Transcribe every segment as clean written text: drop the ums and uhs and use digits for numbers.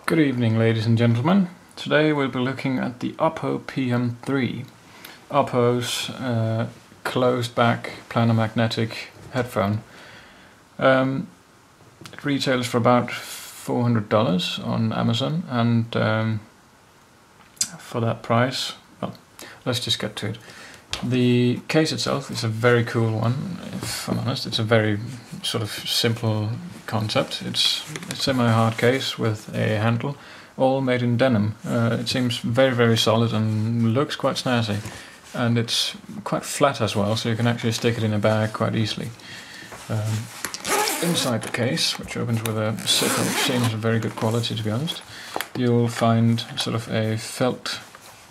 Good evening, ladies and gentlemen. Today we'll be looking at the Oppo PM-3. Oppo's closed-back planar magnetic headphone. It retails for about $400 on Amazon, and for that price, well, let's just get to it. The case itself is a very cool one, if I'm honest. It's a very sort of simple concept. It's a semi-hard case with a handle, all made in denim. It seems very solid and looks quite snazzy. And it's quite flat as well, so you can actually stick it in a bag quite easily. Inside the case, which opens with a zipper, which seems of very good quality to be honest, you'll find sort of a felt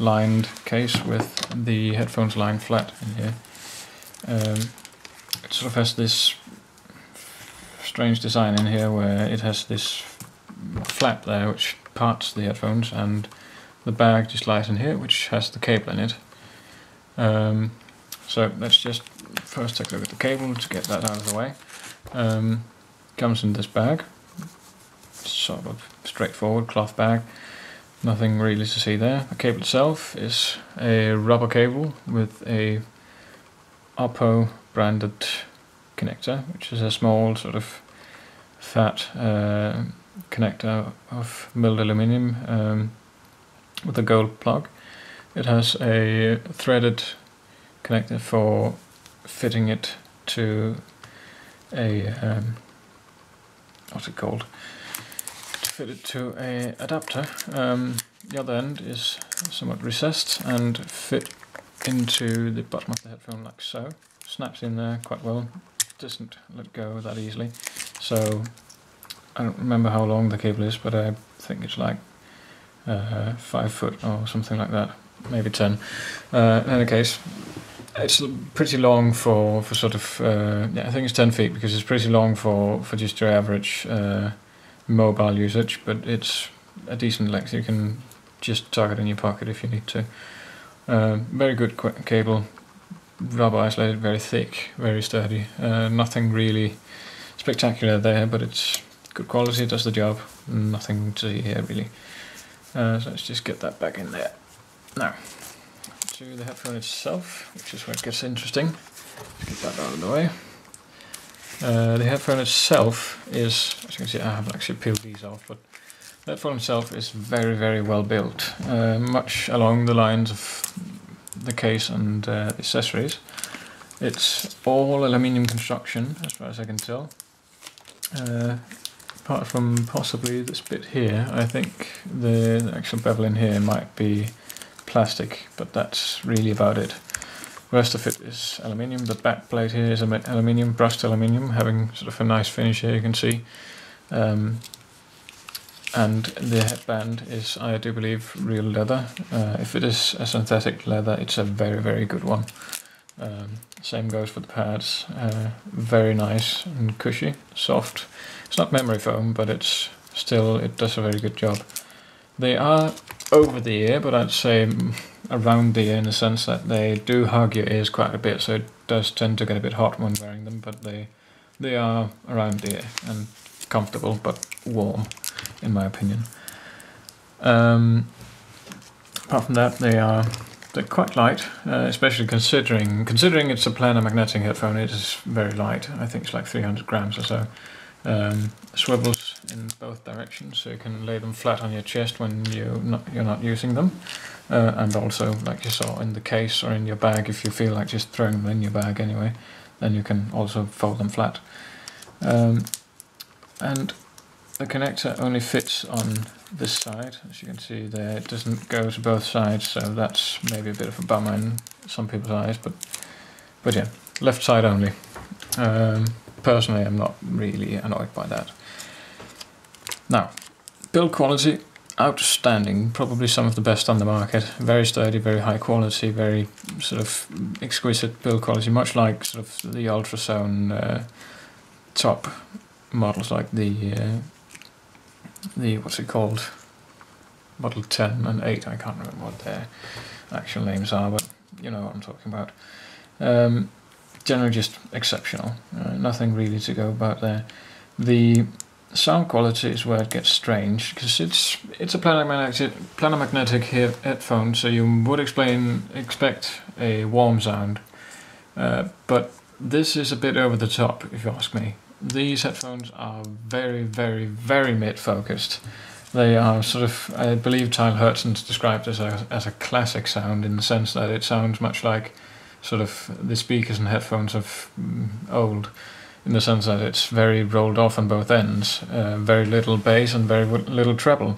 lined case with the headphones lying flat in here. It sort of has this strange design in here where it has this flap there which parts the headphones, and the bag just lies in here which has the cable in it. So let's just first take a look at the cable to get that out of the way. Comes in this bag, sort of straightforward cloth bag. Nothing really to see there. The cable itself is a rubber cable with a Oppo branded connector, which is a small sort of fat connector of milled aluminium with a gold plug. It has a threaded connector for fitting it to a what's it called? Fit it to a adapter. The other end is somewhat recessed and fit into the bottom of the headphone like so. Snaps in there quite well, doesn't let go that easily. So I don't remember how long the cable is, but I think it's like 5 foot or something like that, maybe 10. In any case, it's pretty long for sort of, yeah, I think it's 10 feet because it's pretty long for just your average mobile usage, but it's a decent length. You can just tuck it in your pocket if you need to. Very good cable, rubber isolated, very thick, very sturdy. Nothing really spectacular there, but it's good quality, does the job. Nothing to see here really. So let's just get that back in there. Now, to the headphone itself, which is where it gets interesting. Let's get that out of the way. The headphone itself is, as you can see, I have actually peeled these off, but the headphone itself is very well built, much along the lines of the case and accessories. It's all aluminium construction, as far as I can tell. Apart from possibly this bit here, I think the actual bevel in here might be plastic, but that's really about it. The rest of it is aluminium. The back plate here is aluminium, brushed aluminium, having sort of a nice finish here, you can see. And the headband is, I do believe, real leather. If it is a synthetic leather, it's a very good one. Same goes for the pads. Very nice and cushy, soft. It's not memory foam, but it's still, it does a very good job. They are over the ear, but I'd say around the ear in the sense that they do hug your ears quite a bit, so it does tend to get a bit hot when wearing them, but they are around the ear and comfortable but warm, in my opinion. Apart from that, they're quite light, especially considering it's a planar magnetic headphone. It is very light. I think it's like 300 grams or so. Swivels in both directions, so you can lay them flat on your chest when you're not using them, and also, like you saw in the case or in your bag, if you feel like just throwing them in your bag anyway, then you can also fold them flat. And the connector only fits on this side, as you can see there. It doesn't go to both sides, so that's maybe a bit of a bummer in some people's eyes, but yeah, left side only. Personally, I'm not really annoyed by that. Now, build quality, outstanding, probably some of the best on the market. Very sturdy, very high quality, very sort of exquisite build quality, much like sort of the ultrasone top models, like the what's it called, Model 10 and 8. I can't remember what their actual names are, but you know what I'm talking about. Generally just exceptional. Nothing really to go about there. The sound quality is where it gets strange, because it's a planar-magnetic headphone, so you would expect a warm sound, but this is a bit over the top, if you ask me. These headphones are very, very, very mid-focused. They are sort of, I believe Tyler Hertzon's described as a classic sound, in the sense that it sounds much like sort of the speakers and headphones of old, in the sense that it's very rolled off on both ends, very little bass and very little treble,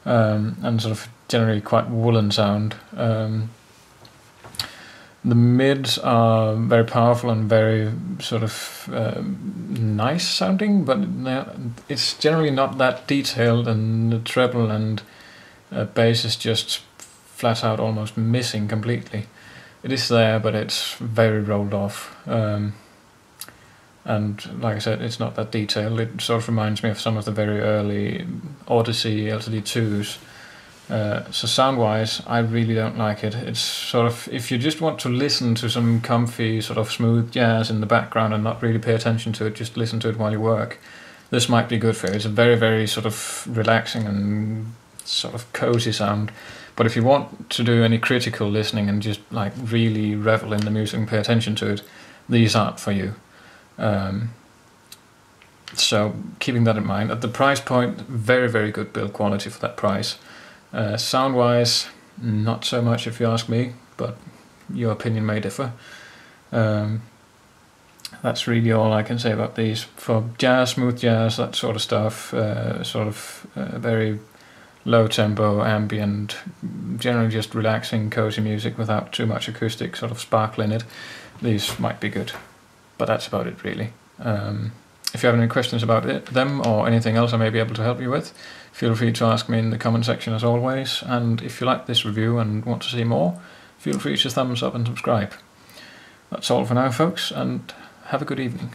and sort of generally quite woolen sound. The mids are very powerful and very sort of nice sounding, but it's generally not that detailed, and the treble and bass is just flat out almost missing completely. It is there, but it's very rolled off. And like I said, it's not that detailed. It sort of reminds me of some of the very early Odyssey LTD2s. So sound-wise, I really don't like it. It's sort of, if you just want to listen to some comfy, sort of smooth jazz in the background and not really pay attention to it, just listen to it while you work, this might be good for you. It's a very, very sort of relaxing and sort of cozy sound. But if you want to do any critical listening and just like really revel in the music and pay attention to it, these aren't for you. So keeping that in mind, at the price point, very, very good build quality for that price. Sound wise, not so much if you ask me, but your opinion may differ. That's really all I can say about these. For jazz, smooth jazz, that sort of stuff, very low tempo, ambient, generally just relaxing, cozy music without too much acoustic sort of sparkle in it, these might be good. But that's about it, really. If you have any questions about them or anything else I may be able to help you with, feel free to ask me in the comment section as always. And if you like this review and want to see more, feel free to thumbs up and subscribe. That's all for now, folks, and have a good evening.